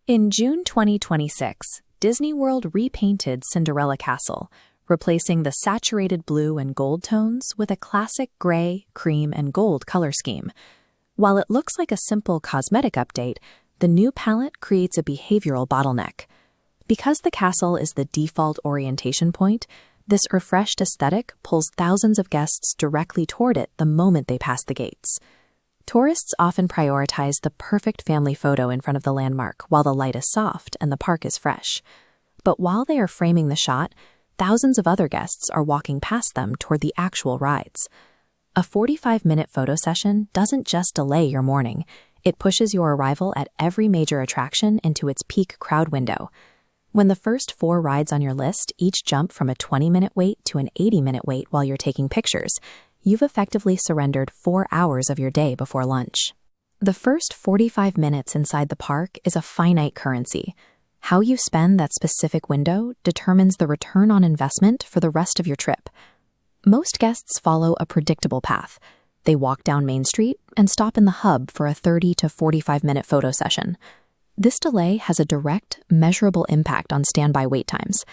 In June 2026, Disney World repainted Cinderella Castle, replacing the saturated blue and gold tones with a classic gray, cream, and gold color scheme. While it looks like a simple cosmetic update, the new palette creates a behavioral bottleneck. Because the castle is the default orientation point, this refreshed aesthetic pulls thousands of guests directly toward it the moment they pass the gates. Tourists often prioritize the perfect family photo in front of the landmark while the light is soft and the park is fresh. But while they are framing the shot, thousands of other guests are walking past them toward the actual rides. A 45-minute photo session doesn't just delay your morning, it pushes your arrival at every major attraction into its peak crowd window. When the first 4 rides on your list each jump from a 20-minute wait to an 80-minute wait while you're taking pictures, you've effectively surrendered 4 hours of your day before lunch. The first 45 minutes inside the park is a finite currency. How you spend that specific window determines the return on investment for the rest of your trip. Most guests follow a predictable path. They walk down Main Street and stop in the hub for a 30 to 45-minute photo session. This delay has a direct, measurable impact on standby wait times.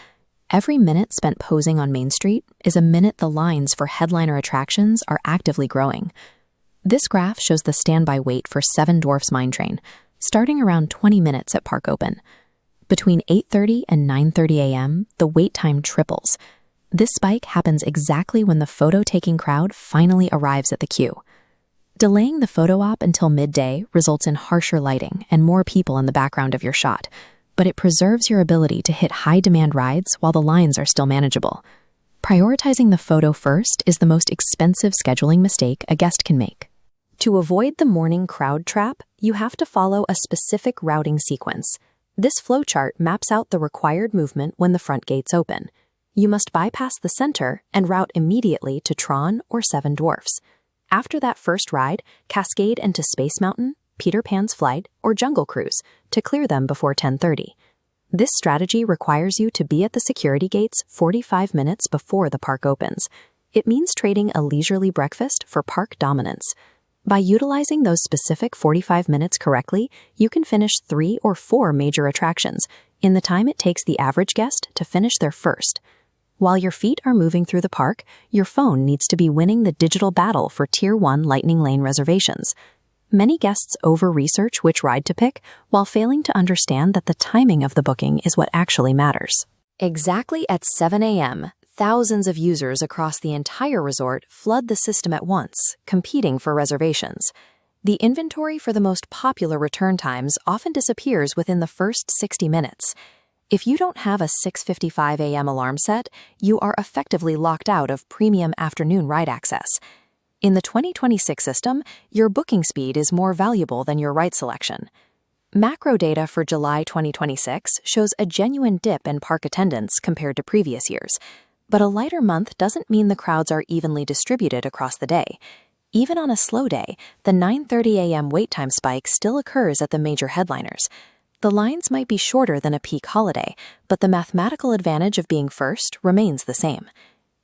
Every minute spent posing on Main Street is a minute the lines for headliner attractions are actively growing. This graph shows the standby wait for 7 Dwarfs Mine Train, starting around 20 minutes at park open. Between 8:30 and 9:30 a.m., the wait time triples. This spike happens exactly when the photo-taking crowd finally arrives at the queue. Delaying the photo op until midday results in harsher lighting and more people in the background of your shot, but it preserves your ability to hit high-demand rides while the lines are still manageable. Prioritizing the photo first is the most expensive scheduling mistake a guest can make. To avoid the morning crowd trap, you have to follow a specific routing sequence. This flowchart maps out the required movement when the front gates open. You must bypass the center and route immediately to Tron or 7 Dwarfs. After that first ride, cascade into Space Mountain, Peter Pan's Flight, or Jungle Cruise to clear them before 10:30. This strategy requires you to be at the security gates 45 minutes before the park opens. It means trading a leisurely breakfast for park dominance. By utilizing those specific 45 minutes correctly, you can finish 3 or 4 major attractions in the time it takes the average guest to finish their first. While your feet are moving through the park, your phone needs to be winning the digital battle for Tier 1 Lightning Lane reservations. Many guests over-research which ride to pick while failing to understand that the timing of the booking is what actually matters. Exactly at 7 a.m., thousands of users across the entire resort flood the system at once, competing for reservations. The inventory for the most popular return times often disappears within the first 60 minutes. If you don't have a 6:55 a.m. alarm set, you are effectively locked out of premium afternoon ride access. In the 2026 system, your booking speed is more valuable than your ride selection. Macro data for July 2026 shows a genuine dip in park attendance compared to previous years. But a lighter month doesn't mean the crowds are evenly distributed across the day. Even on a slow day, the 9:30 a.m. wait time spike still occurs at the major headliners. The lines might be shorter than a peak holiday, but the mathematical advantage of being first remains the same.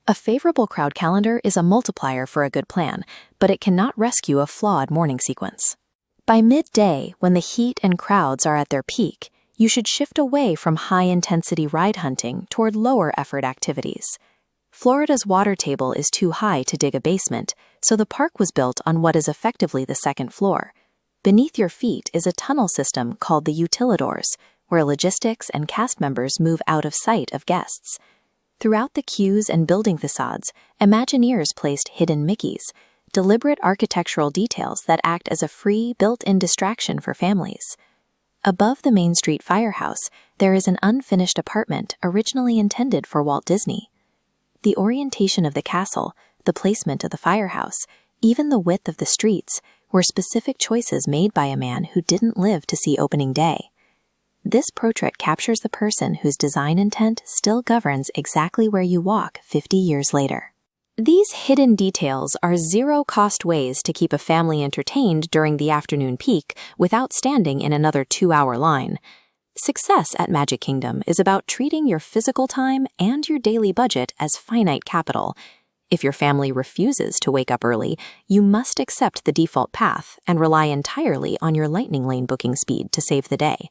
A favorable crowd calendar is a multiplier for a good plan, but it cannot rescue a flawed morning sequence. By midday, when the heat and crowds are at their peak, you should shift away from high-intensity ride hunting toward lower-effort activities. Florida's water table is too high to dig a basement, so the park was built on what is effectively the second floor. Beneath your feet is a tunnel system called the utilidors, where logistics and cast members move out of sight of guests. Throughout the queues and building facades, Imagineers placed hidden Mickeys, deliberate architectural details that act as a free, built-in distraction for families. Above the Main Street Firehouse, there is an unfinished apartment originally intended for Walt Disney. The orientation of the castle, the placement of the firehouse, even the width of the streets, were specific choices made by a man who didn't live to see opening day. This portrait captures the person whose design intent still governs exactly where you walk 50 years later. These hidden details are zero-cost ways to keep a family entertained during the afternoon peak without standing in another 2-hour line. Success at Magic Kingdom is about treating your physical time and your daily budget as finite capital. If your family refuses to wake up early, you must accept the default path and rely entirely on your Lightning Lane booking speed to save the day.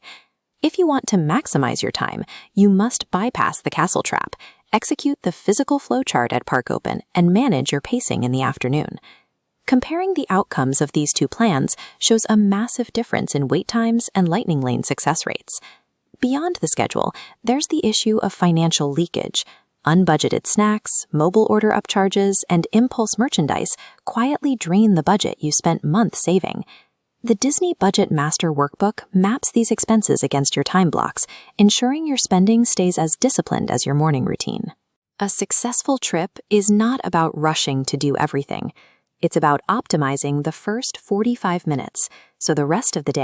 If you want to maximize your time, you must bypass the castle trap, execute the physical flowchart at Park Open, and manage your pacing in the afternoon. Comparing the outcomes of these two plans shows a massive difference in wait times and lightning lane success rates. Beyond the schedule, there's the issue of financial leakage. Unbudgeted snacks, mobile order upcharges, and impulse merchandise quietly drain the budget you spent months saving. The Disney Budget Master Workbook maps these expenses against your time blocks, ensuring your spending stays as disciplined as your morning routine. A successful trip is not about rushing to do everything. It's about optimizing the first 45 minutes, so the rest of the day